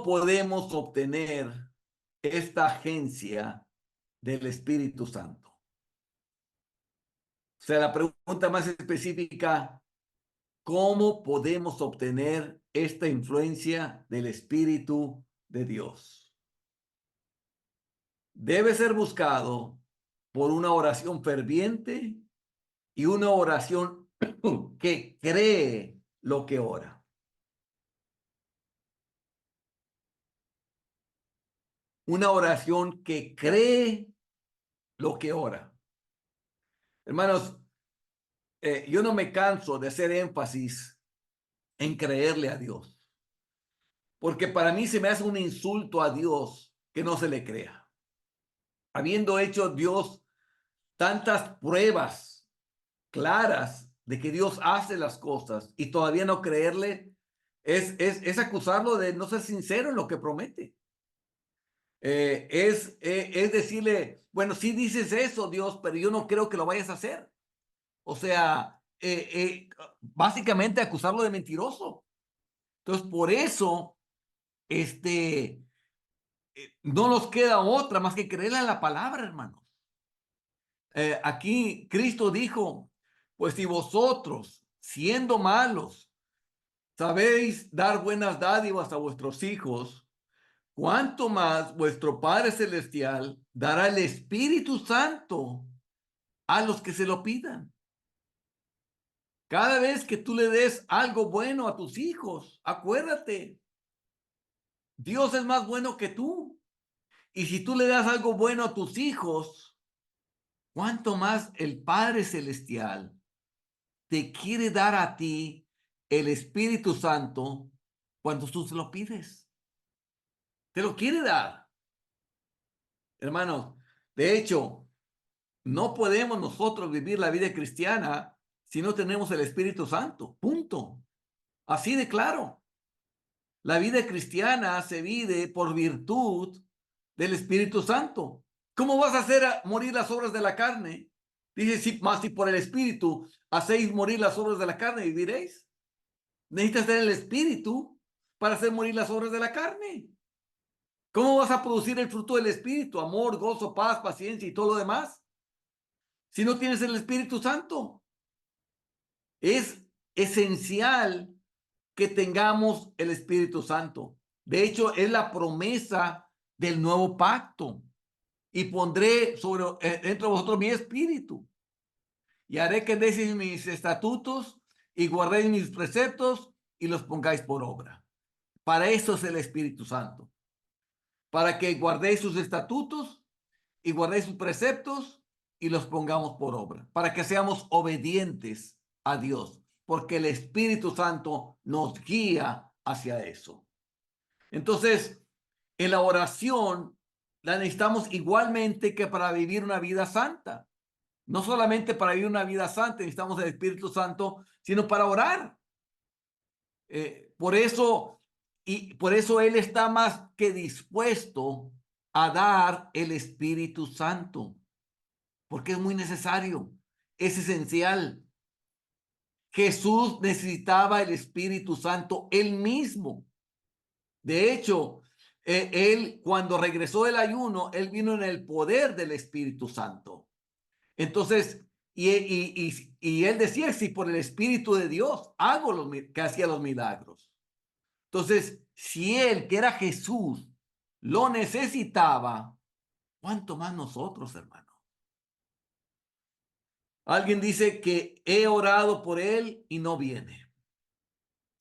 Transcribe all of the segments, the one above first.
podemos obtener esta agencia del Espíritu Santo? O sea, la pregunta más específica, ¿cómo podemos obtener esta influencia del Espíritu de Dios? Debe ser buscado por una oración ferviente y una oración que cree lo que ora. Una oración que cree lo que ora. Hermanos, yo no me canso de hacer énfasis en creerle a Dios, porque para mí se me hace un insulto a Dios que no se le crea. Habiendo hecho Dios tantas pruebas claras de que Dios hace las cosas y todavía no creerle, es acusarlo de no ser sincero en lo que promete. Es decirle, bueno, sí dices eso, Dios, pero yo no creo que lo vayas a hacer. O sea, básicamente acusarlo de mentiroso. Entonces, por eso, no nos queda otra más que creerle a la palabra, hermanos. Aquí Cristo dijo, pues si vosotros, siendo malos, sabéis dar buenas dádivas a vuestros hijos, ¿cuánto más vuestro Padre Celestial dará el Espíritu Santo a los que se lo pidan? Cada vez que tú le des algo bueno a tus hijos, acuérdate, Dios es más bueno que tú. Y si tú le das algo bueno a tus hijos, ¿cuánto más el Padre Celestial te quiere dar a ti el Espíritu Santo cuando tú se lo pides? Te lo quiere dar, hermanos. De hecho, no podemos nosotros vivir la vida cristiana si no tenemos el Espíritu Santo. Punto. Así de claro. La vida cristiana se vive por virtud del Espíritu Santo. ¿Cómo vas a hacer morir las obras de la carne? Dice, si más si por el Espíritu hacéis morir las obras de la carne, viviréis. Necesitas tener el Espíritu para hacer morir las obras de la carne. ¿Cómo vas a producir el fruto del Espíritu? Amor, gozo, paz, paciencia y todo lo demás. Si no tienes el Espíritu Santo, es esencial que tengamos el Espíritu Santo. De hecho, es la promesa del nuevo pacto. Y pondré dentro de vosotros mi espíritu. Y haré que deis mis estatutos y guardéis mis preceptos y los pongáis por obra. Para eso es el Espíritu Santo. Para que guardéis sus estatutos y guardéis sus preceptos y los pongamos por obra. Para que seamos obedientes a Dios. Porque el Espíritu Santo nos guía hacia eso. Entonces, en la oración la necesitamos igualmente que para vivir una vida santa. No solamente para vivir una vida santa necesitamos el Espíritu Santo, sino para orar. Por eso, y por eso Él está más que dispuesto a dar el Espíritu Santo, porque es muy necesario, es esencial. Jesús necesitaba el Espíritu Santo él mismo. De hecho, él cuando regresó del ayuno, él vino en el poder del Espíritu Santo. Entonces, y él decía, si por el Espíritu de Dios hago que hacía los milagros. Entonces, si él, que era Jesús, lo necesitaba, ¿cuánto más nosotros, hermano? Alguien dice que he orado por él y no viene.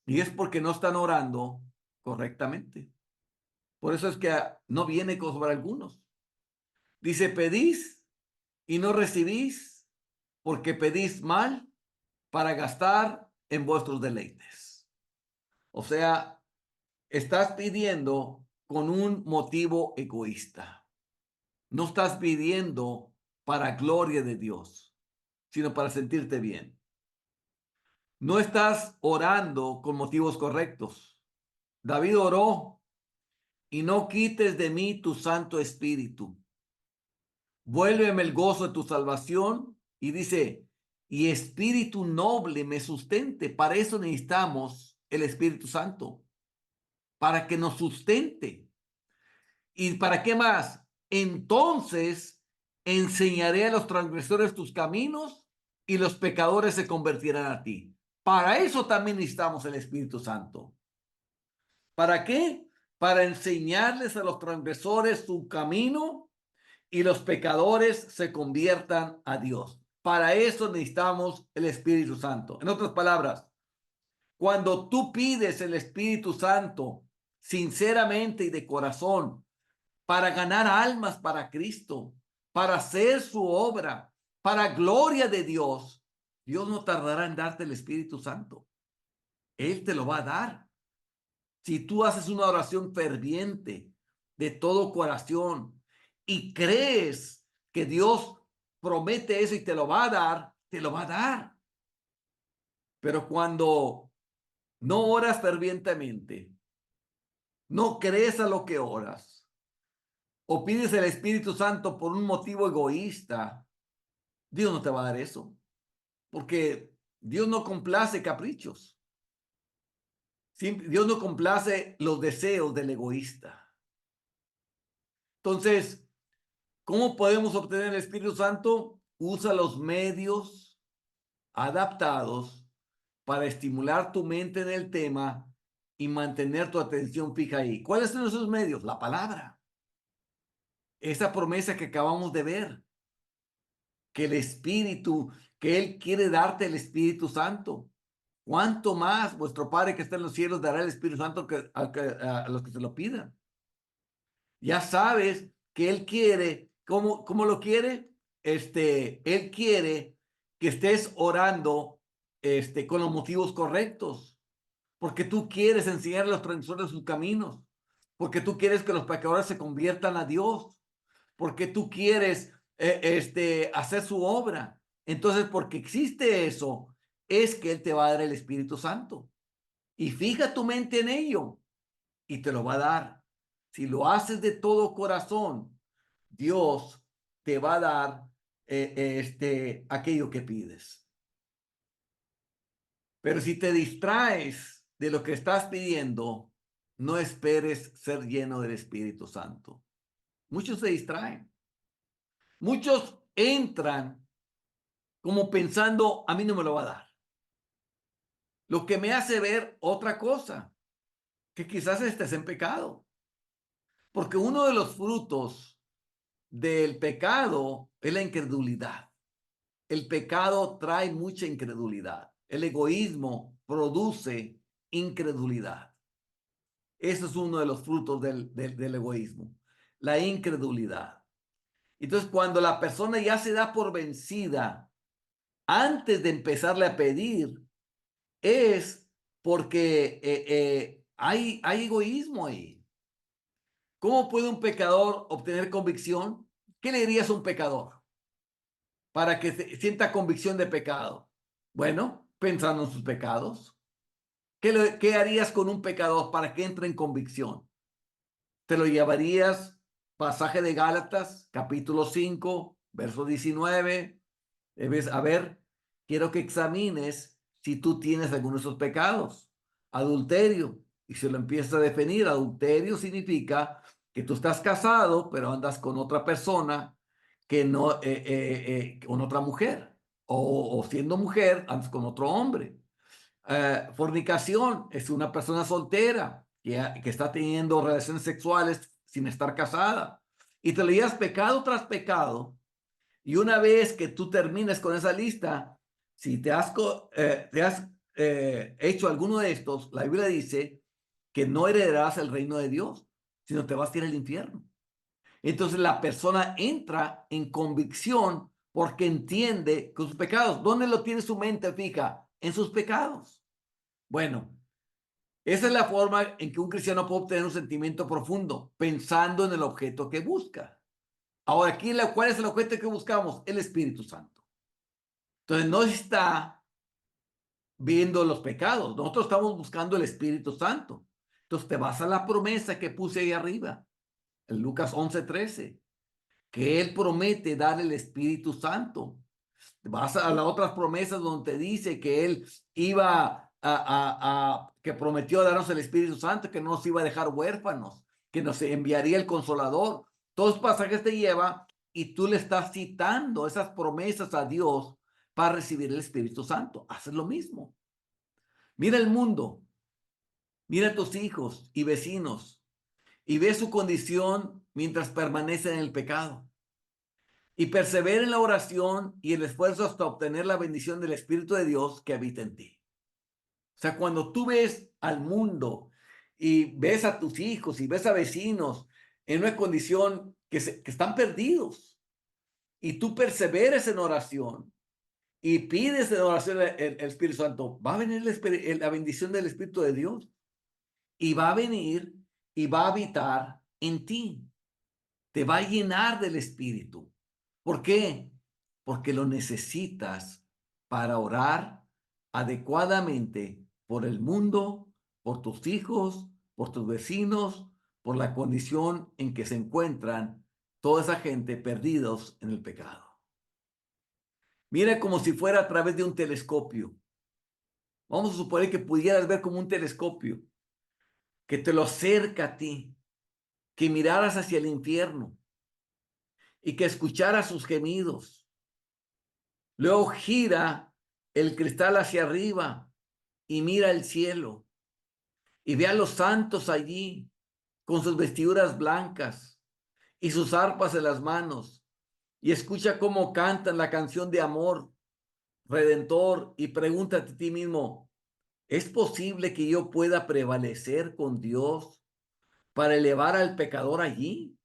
Y es porque no están orando correctamente. Por eso es que no viene sobre algunos. Dice, pedís y no recibís porque pedís mal para gastar en vuestros deleites. O sea, estás pidiendo con un motivo egoísta. No estás pidiendo para gloria de Dios, sino para sentirte bien. No estás orando con motivos correctos. David oró y no quites de mí tu Santo Espíritu. Vuélveme el gozo de tu salvación. Y dice, y espíritu noble me sustente. Para eso necesitamos el Espíritu Santo. para que nos sustente. ¿Y para qué más? Entonces enseñaré a los transgresores tus caminos y los pecadores se convertirán a ti. Para eso también necesitamos el Espíritu Santo. ¿Para qué? Para enseñarles a los transgresores su camino y los pecadores se conviertan a Dios. Para eso necesitamos el Espíritu Santo. En otras palabras, cuando tú pides el Espíritu Santo sinceramente y de corazón para ganar almas para Cristo, para hacer su obra, para gloria de Dios, Dios no tardará en darte el Espíritu Santo. Él te lo va a dar. Si tú haces una oración ferviente de todo corazón y crees que Dios promete eso y te lo va a dar, te lo va a dar. Pero cuando no oras fervientemente, no crees a lo que oras, o pides el Espíritu Santo por un motivo egoísta, Dios no te va a dar eso, porque Dios no complace caprichos. Dios no complace los deseos del egoísta. Entonces, ¿cómo podemos obtener el Espíritu Santo? Usa los medios adaptados para estimular tu mente en el tema y mantener tu atención fija ahí. ¿Cuáles son esos medios? La palabra. Esa promesa que acabamos de ver, que el Espíritu, que Él quiere darte el Espíritu Santo. ¿Cuánto más vuestro Padre que está en los cielos dará el Espíritu Santo a los que se lo pidan? Ya sabes que Él quiere, ¿cómo lo quiere? Él quiere que estés orando, con los motivos correctos, porque tú quieres enseñar a los transgresores sus caminos, porque tú quieres que los pecadores se conviertan a Dios, porque tú quieres, hacer su obra. Entonces, porque existe eso, es que Él te va a dar el Espíritu Santo. Y fija tu mente en ello y te lo va a dar. Si lo haces de todo corazón, Dios te va a dar, aquello que pides. Pero si te distraes de lo que estás pidiendo, no esperes ser lleno del Espíritu Santo. Muchos se distraen. Muchos entran como pensando, a mí no me lo va a dar. Lo que me hace ver otra cosa, que quizás estés en pecado. Porque uno de los frutos del pecado es la incredulidad. El pecado trae mucha incredulidad. El egoísmo produce incredulidad. Eso es uno de los frutos del egoísmo, la incredulidad. Entonces, cuando la persona ya se da por vencida antes de empezarle a pedir, es porque hay egoísmo ahí. ¿Cómo puede un pecador obtener convicción? ¿Qué le dirías a un pecador para que sienta convicción de pecado? Bueno, pensando en sus pecados. ¿Qué harías con un pecador para que entre en convicción? ¿Te lo llevarías? Pasaje de Gálatas, capítulo 5, verso 19. A ver, quiero que examines si tú tienes alguno de esos pecados. Adulterio. Y se lo empieza a definir. Adulterio significa que tú estás casado, pero andas con otra persona que no, con otra mujer. O siendo mujer, andas con otro hombre. Fornicación es una persona soltera que está teniendo relaciones sexuales sin estar casada. Y te leías pecado tras pecado. Y una vez que tú termines con esa lista, si te has hecho alguno de estos, la Biblia dice que no heredarás el reino de Dios, sino te vas a ir al infierno. Entonces la persona entra en convicción porque entiende que sus pecados, ¿dónde lo tiene su mente fija? En sus pecados. Bueno, esa es la forma en que un cristiano puede obtener un sentimiento profundo, pensando en el objeto que busca. Ahora, aquí, ¿cuál es el objeto que buscamos? El Espíritu Santo. Entonces, no está viendo los pecados. Nosotros estamos buscando el Espíritu Santo. Entonces, te vas a la promesa que puse ahí arriba, en Lucas 11:13, que Él promete dar el Espíritu Santo. Vas a las otras promesas donde te dice que Él iba que prometió darnos el Espíritu Santo, que no nos iba a dejar huérfanos, que nos enviaría el Consolador. Todos los pasajes te lleva y tú le estás citando esas promesas a Dios para recibir el Espíritu Santo. Haces lo mismo. Mira el mundo, mira a tus hijos y vecinos y ve su condición mientras permanecen en el pecado. Y persevera en la oración y el esfuerzo hasta obtener la bendición del Espíritu de Dios que habita en ti. O sea, cuando tú ves al mundo y ves a tus hijos y ves a vecinos en una condición que están perdidos y tú perseveres en oración y pides en oración el Espíritu Santo, va a venir la bendición del Espíritu de Dios y va a venir y va a habitar en ti. Te va a llenar del Espíritu. ¿Por qué? Porque lo necesitas para orar adecuadamente por el mundo, por tus hijos, por tus vecinos, por la condición en que se encuentran toda esa gente perdidos en el pecado. Mira como si fuera a través de un telescopio. Vamos a suponer que pudieras ver como un telescopio, que te lo acerca a ti, que miraras hacia el infierno y que escucharas sus gemidos. Luego gira el cristal hacia arriba y mira el cielo y ve a los santos allí con sus vestiduras blancas y sus arpas en las manos y escucha cómo cantan la canción de amor redentor y pregúntate a ti mismo, ¿es posible que yo pueda prevalecer con Dios para elevar al pecador allí?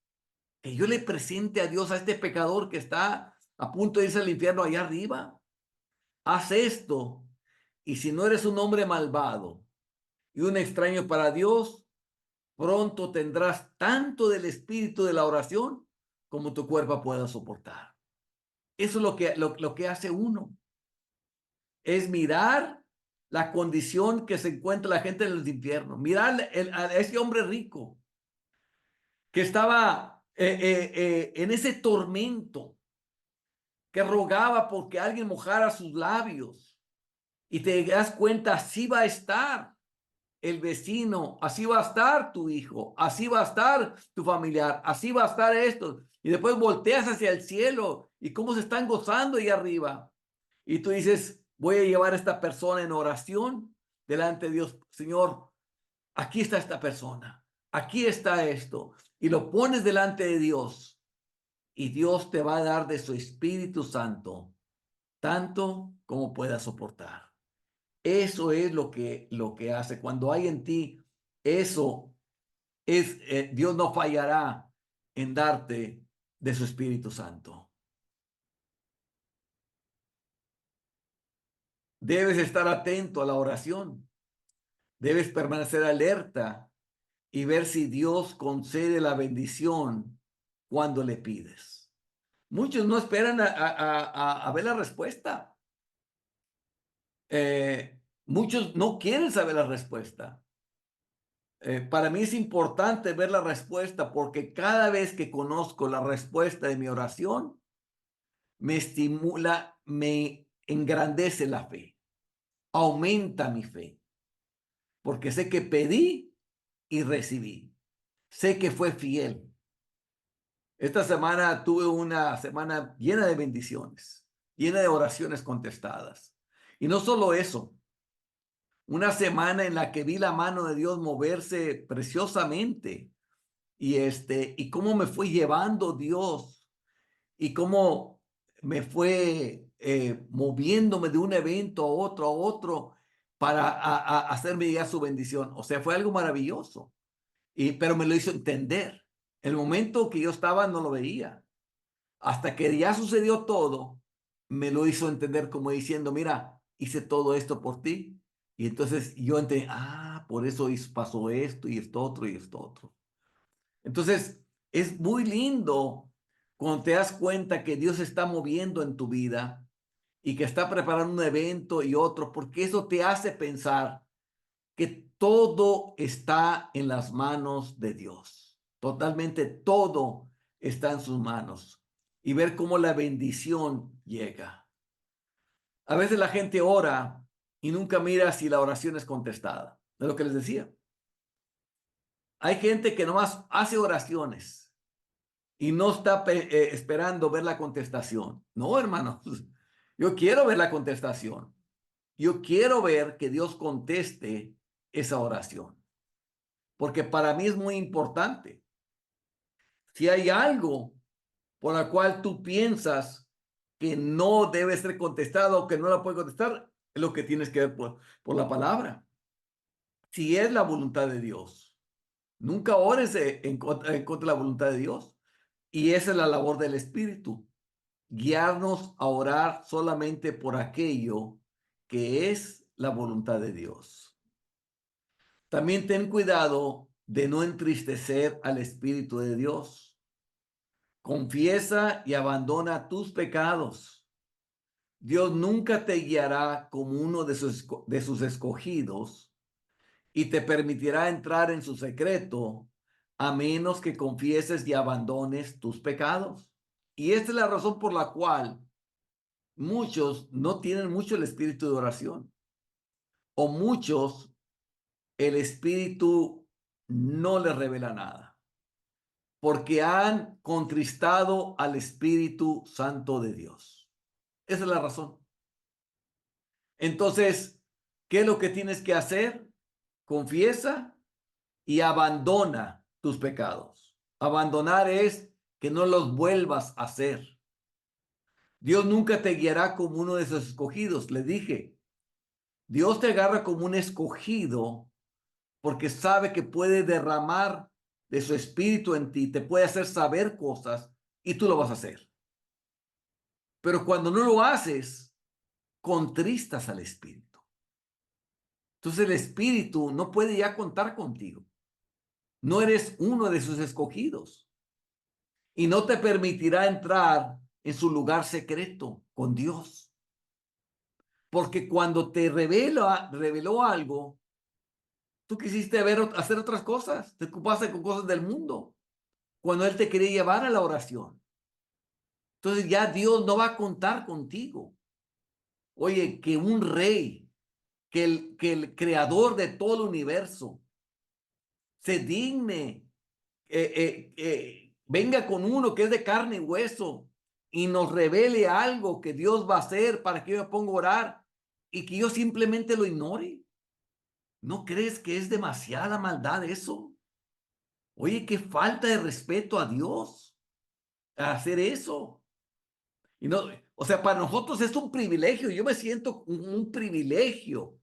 Que yo le presente a Dios a este pecador que está a punto de irse al infierno allá arriba. Haz esto, y si no eres un hombre malvado y un extraño para Dios, pronto tendrás tanto del espíritu de la oración como tu cuerpo pueda soportar. Eso es lo que hace uno, es mirar la condición que se encuentra la gente en el infierno, mirar a ese hombre rico que estaba en ese tormento, que rogaba porque alguien mojara sus labios y te das cuenta, así va a estar el vecino, así va a estar tu hijo, así va a estar tu familiar, así va a estar esto. Y después volteas hacia el cielo y cómo se están gozando ahí arriba. Y tú dices, voy a llevar a esta persona en oración delante de Dios. Señor, aquí está esta persona, aquí está esto. Y lo pones delante de Dios y Dios te va a dar de su Espíritu Santo tanto como puedas soportar. Eso es lo que hace. Cuando hay en ti, eso es, Dios no fallará en darte de su Espíritu Santo. Debes estar atento a la oración. Debes permanecer alerta y ver si Dios concede la bendición cuando le pides. Muchos no esperan a ver la respuesta. Muchos no quieren saber la respuesta. Para mí es importante ver la respuesta porque cada vez que conozco la respuesta de mi oración, me estimula, me engrandece la fe, aumenta mi fe, porque sé que pedí y recibí, sé que fue fiel. Esta semana tuve una semana llena de bendiciones, llena de oraciones contestadas. Y no solo eso, una semana en la que vi la mano de Dios moverse preciosamente y cómo me fue llevando Dios y cómo me fue moviéndome de un evento a otro para hacerme llegar su bendición. O sea, fue algo maravilloso, pero me lo hizo entender. El momento que yo estaba no lo veía. Hasta que ya sucedió todo, me lo hizo entender como diciendo, mira, hice todo esto por ti. Y entonces yo entendí, por eso pasó esto y esto otro y esto otro. Entonces, es muy lindo cuando te das cuenta que Dios está moviendo en tu vida y que está preparando un evento y otro, porque eso te hace pensar que todo está en las manos de Dios. Totalmente todo está en sus manos. Y ver cómo la bendición llega. A veces la gente ora y nunca mira si la oración es contestada. de lo que les decía. Hay gente que nomás hace oraciones y no está esperando ver la contestación. No, hermanos, yo quiero ver la contestación. Yo quiero ver que Dios conteste esa oración, porque para mí es muy importante. Si hay algo por la cual tú piensas que no debe ser contestado o que no la puede contestar, es lo que tienes que ver por la palabra. Si es la voluntad de Dios, nunca ores en contra de la voluntad de Dios. Y esa es la labor del Espíritu, guiarnos a orar solamente por aquello que es la voluntad de Dios. También ten cuidado de no entristecer al Espíritu de Dios. Confiesa y abandona tus pecados. Dios nunca te guiará como uno de sus escogidos y te permitirá entrar en su secreto a menos que confieses y abandones tus pecados. Y esta es la razón por la cual muchos no tienen mucho el espíritu de oración, o muchos el espíritu no les revela nada, porque han contristado al Espíritu Santo de Dios. Esa es la razón. Entonces, ¿qué es lo que tienes que hacer? Confiesa y abandona tus pecados. Abandonar es que no los vuelvas a hacer. Dios nunca te guiará como uno de esos escogidos. Le dije, Dios te agarra como un escogido porque sabe que puede derramar de su espíritu en ti, te puede hacer saber cosas y tú lo vas a hacer. Pero cuando no lo haces, contristas al espíritu. Entonces el espíritu no puede ya contar contigo. No eres uno de sus escogidos y no te permitirá entrar en su lugar secreto con Dios. Porque cuando te reveló algo, tú quisiste hacer otras cosas, te ocupaste con cosas del mundo, cuando Él te quería llevar a la oración. Entonces ya Dios no va a contar contigo. Oye, que un rey, que el creador de todo el universo se digne, venga con uno que es de carne y hueso y nos revele algo que Dios va a hacer para que yo me ponga a orar y que yo simplemente lo ignore. ¿No crees que es demasiada maldad eso? Oye, qué falta de respeto a Dios hacer eso. Y no, o sea, para nosotros es un privilegio. Yo me siento un privilegio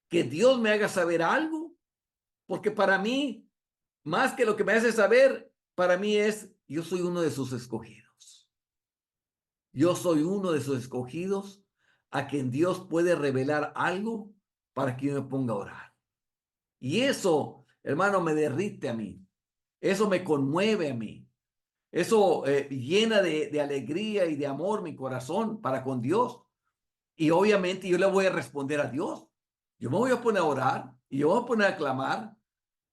que Dios me haga saber algo, porque para mí, más que lo que me hace saber, para mí es, yo soy uno de sus escogidos. Yo soy uno de sus escogidos a quien Dios puede revelar algo para que yo me ponga a orar. Y eso, hermano, me derrite a mí. Eso me conmueve a mí. Eso llena de alegría y de amor mi corazón para con Dios. Y obviamente yo le voy a responder a Dios. Yo me voy a poner a orar y yo me voy a poner a clamar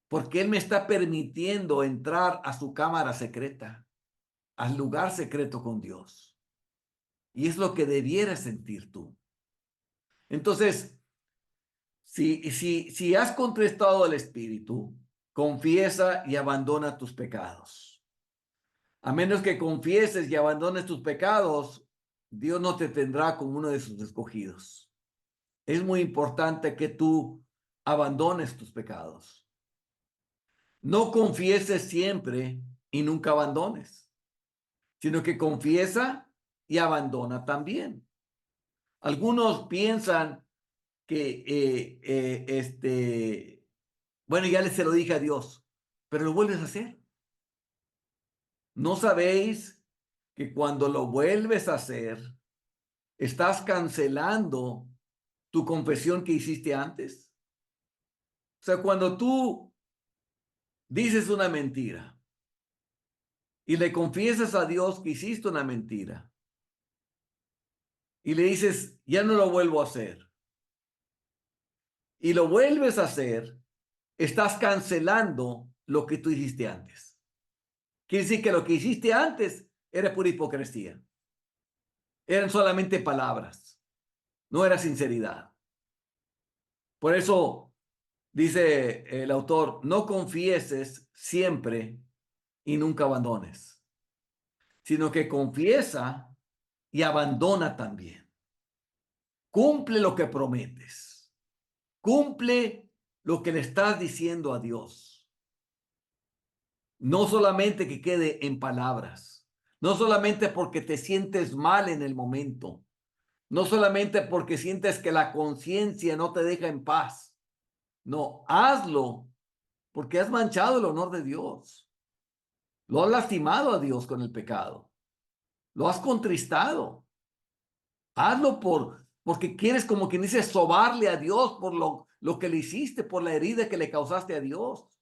porque Él me está permitiendo entrar a su cámara secreta, al lugar secreto con Dios. Y es lo que debieras sentir tú. Entonces, si has contristado al Espíritu, confiesa y abandona tus pecados. A menos que confieses y abandones tus pecados, Dios no te tendrá como uno de sus escogidos. Es muy importante que tú abandones tus pecados. No confieses siempre y nunca abandones, sino que confiesa y abandona también. Algunos piensan que, bueno, ya se lo dije a Dios, pero lo vuelves a hacer. ¿No sabéis que cuando lo vuelves a hacer, estás cancelando tu confesión que hiciste antes? O sea, cuando tú dices una mentira y le confiesas a Dios que hiciste una mentira y le dices, ya no lo vuelvo a hacer, y lo vuelves a hacer, estás cancelando lo que tú hiciste antes. Quiere decir que lo que hiciste antes era pura hipocresía. Eran solamente palabras, no era sinceridad. Por eso Dice el autor, no confieses siempre y nunca abandones, sino que confiesa y abandona también. Cumple lo que prometes. Cumple lo que le estás diciendo a Dios. No solamente que quede en palabras, no solamente porque te sientes mal en el momento, no solamente porque sientes que la conciencia no te deja en paz. No, hazlo porque has manchado el honor de Dios. Lo has lastimado a Dios con el pecado. Lo has contristado. Hazlo porque quieres, como quien dice, sobarle a Dios por lo que le hiciste, por la herida que le causaste a Dios.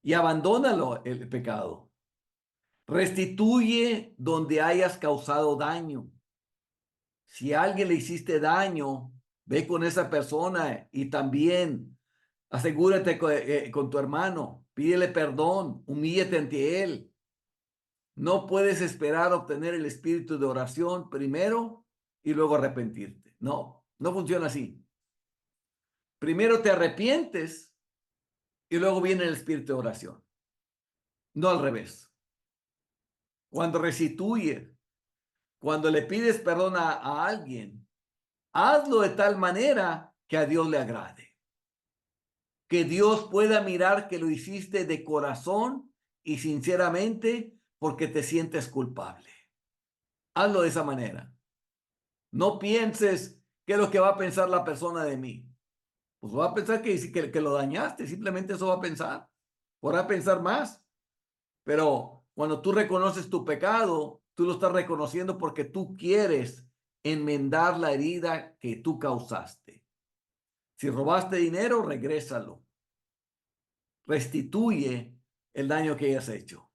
Y abandónalo el pecado. Restituye donde hayas causado daño. Si a alguien le hiciste daño, ve con esa persona y también asegúrate con tu hermano, pídele perdón, humíllate ante él. No puedes esperar obtener el espíritu de oración primero y luego arrepentirte. No, no funciona así. Primero te arrepientes y luego viene el espíritu de oración. No al revés. Cuando restituyes, cuando le pides perdón a alguien, hazlo de tal manera que a Dios le agrade. Que Dios pueda mirar que lo hiciste de corazón y sinceramente porque te sientes culpable. Hazlo de esa manera. No pienses qué es lo que va a pensar la persona de mí. Pues va a pensar que lo dañaste, simplemente eso va a pensar. Podrá pensar más, pero cuando tú reconoces tu pecado, tú lo estás reconociendo porque tú quieres enmendar la herida que tú causaste. Si robaste dinero, regrésalo. Restituye el daño que hayas hecho.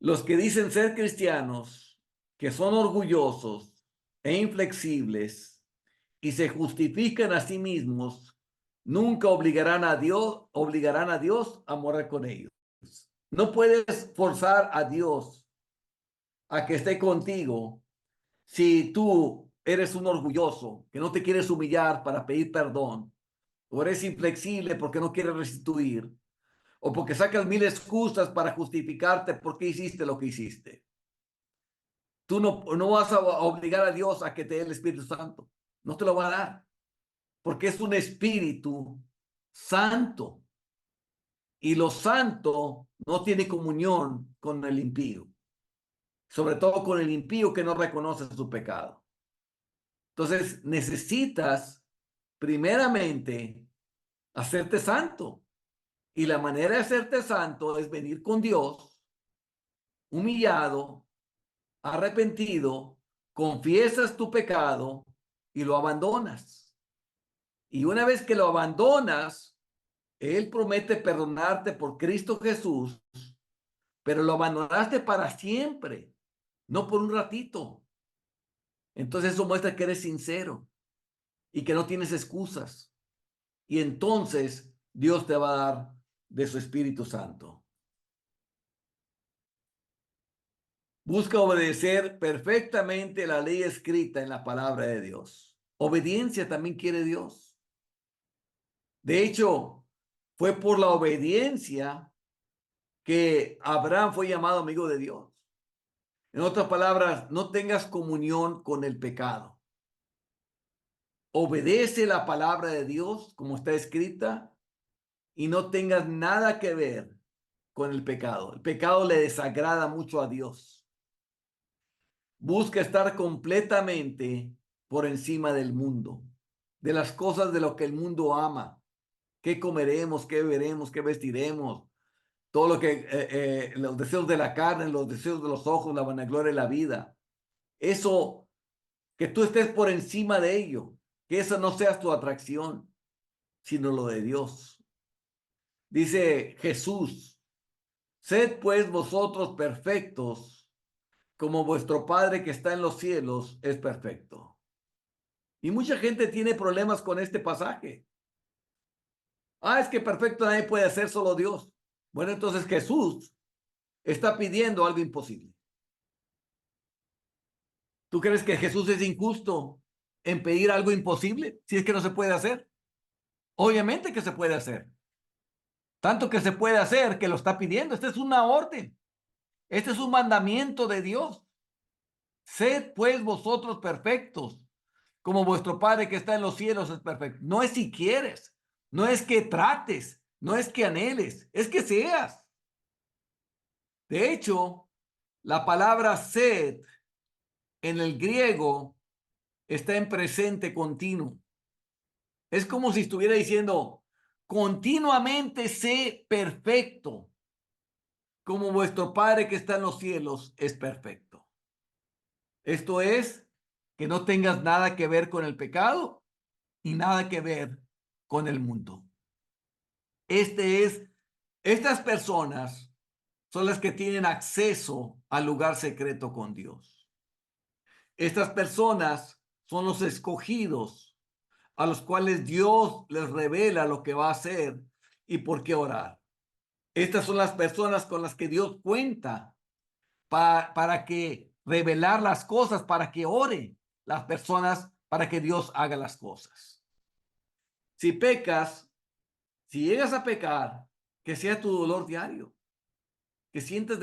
Los que dicen ser cristianos, que son orgullosos e inflexibles y se justifican a sí mismos, nunca obligarán a Dios a morar con ellos. No puedes forzar a Dios a que esté contigo si tú eres un orgulloso, que no te quieres humillar para pedir perdón, o eres inflexible porque no quieres restituir, o porque sacas mil excusas para justificarte por qué hiciste lo que hiciste. Tú no vas a obligar a Dios a que te dé el Espíritu Santo. No te lo va a dar, porque es un Espíritu Santo. Y lo santo no tiene comunión con el impío, sobre todo con el impío que no reconoce su pecado. Entonces necesitas primeramente hacerte santo. Y la manera de hacerte santo es venir con Dios, humillado, arrepentido, confiesas tu pecado y lo abandonas. Y una vez que lo abandonas, Él promete perdonarte por Cristo Jesús, pero lo abandonaste para siempre, no por un ratito. Entonces eso muestra que eres sincero y que no tienes excusas. Y entonces Dios te va a dar de su Espíritu Santo. Busca obedecer perfectamente la ley escrita en la palabra de Dios. Obediencia también quiere Dios. De hecho, fue por la obediencia que Abraham fue llamado amigo de Dios. En otras palabras, no tengas comunión con el pecado. Obedece la palabra de Dios como está escrita y no tengas nada que ver con el pecado. El pecado le desagrada mucho a Dios. Busca estar completamente por encima del mundo, de las cosas de lo que el mundo ama. ¿Qué comeremos? ¿Qué beberemos? ¿Qué vestiremos? Todo lo que, los deseos de la carne, los deseos de los ojos, la vanagloria de la vida. Eso, que tú estés por encima de ello, que esa no sea tu atracción, sino lo de Dios. Dice Jesús, sed pues vosotros perfectos, como vuestro Padre que está en los cielos es perfecto. Y mucha gente tiene problemas con este pasaje. Es que perfecto nadie puede ser, solo Dios. Bueno, entonces Jesús está pidiendo algo imposible. ¿Tú crees que Jesús es injusto? en pedir algo imposible si es que no se puede hacer? Obviamente que se puede hacer. Tanto que se puede hacer que lo está pidiendo. Esta es una orden. Este es un mandamiento de Dios. Sed pues vosotros perfectos, como vuestro Padre que está en los cielos es perfecto. No es si quieres, no es que trates, no es que anheles, es que seas. De hecho, la palabra sed en el griego está en presente continuo. Es como si estuviera diciendo, continuamente sé perfecto, como vuestro Padre que está en los cielos es perfecto. Esto es, que no tengas nada que ver con el pecado y nada que ver con el mundo. Estas personas son las que tienen acceso al lugar secreto con Dios. Estas personas son los escogidos a los cuales Dios les revela lo que va a hacer y por qué orar. Estas son las personas con las que Dios cuenta para que revelar las cosas, para que oren las personas, para que Dios haga las cosas. Si pecas, si llegas a pecar, que sea tu dolor diario, que sientes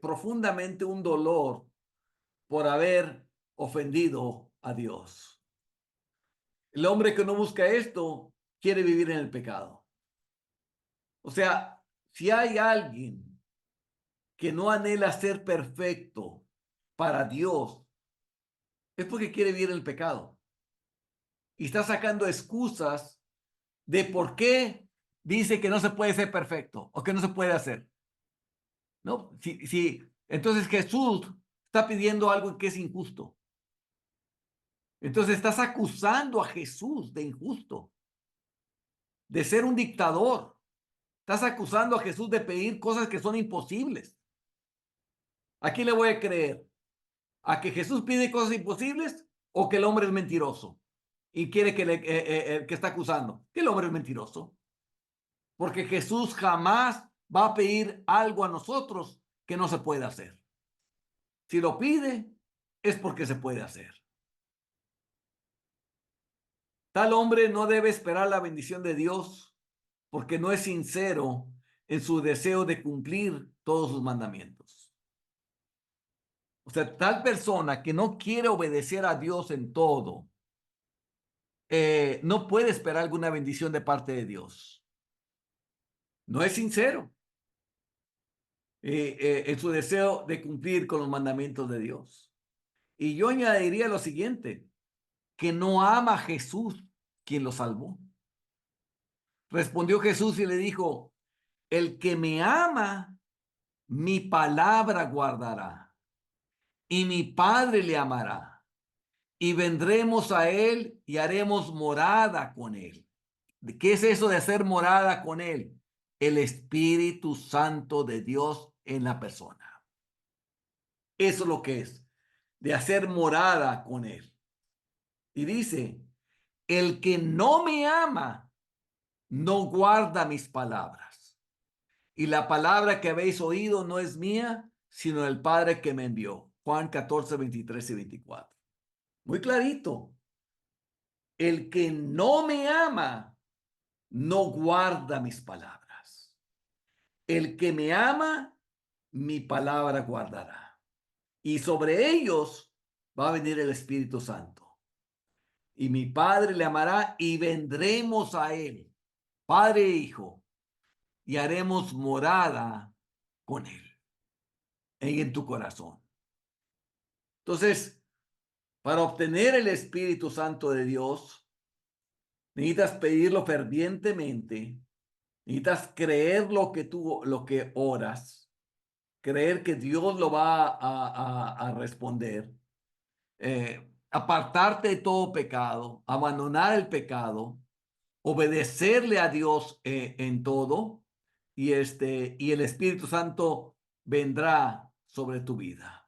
profundamente un dolor por haber ofendido a Dios. El hombre que no busca esto quiere vivir en el pecado. O sea, si hay alguien que no anhela ser perfecto para Dios, es porque quiere vivir en el pecado. Y está sacando excusas de por qué dice que no se puede ser perfecto o que no se puede hacer. ¿No? Entonces Jesús está pidiendo algo que es injusto. Entonces estás acusando a Jesús de injusto, de ser un dictador. Estás acusando a Jesús de pedir cosas que son imposibles. ¿A quién le voy a creer? ¿A que Jesús pide cosas imposibles o que el hombre es mentiroso y quiere que está acusando? Que el hombre es mentiroso. Porque Jesús jamás va a pedir algo a nosotros que no se puede hacer. Si lo pide, es porque se puede hacer. Tal hombre no debe esperar la bendición de Dios porque no es sincero en su deseo de cumplir todos sus mandamientos. O sea, tal persona que no quiere obedecer a Dios en todo, no puede esperar alguna bendición de parte de Dios. No es sincero en su deseo de cumplir con los mandamientos de Dios. Y yo añadiría lo siguiente, que no ama a Jesús, quien lo salvó. Respondió Jesús y le dijo, el que me ama, mi palabra guardará, y mi Padre le amará, y vendremos a él y haremos morada con él. ¿Qué es eso de hacer morada con él? El Espíritu Santo de Dios en la persona. Eso es lo que es, de hacer morada con él. Y dice, el que no me ama, no guarda mis palabras. Y la palabra que habéis oído no es mía, sino del Padre que me envió. Juan 14, 23 y 24. Muy clarito. El que no me ama, no guarda mis palabras. El que me ama, mi palabra guardará. Y sobre ellos va a venir el Espíritu Santo. Y mi Padre le amará y vendremos a él, Padre e Hijo, y haremos morada con él en tu corazón. Entonces, para obtener el Espíritu Santo de Dios, necesitas pedirlo fervientemente, necesitas creer lo que oras, creer que Dios lo va a responder, apartarte de todo pecado, abandonar el pecado, obedecerle a Dios en todo, y el Espíritu Santo vendrá sobre tu vida.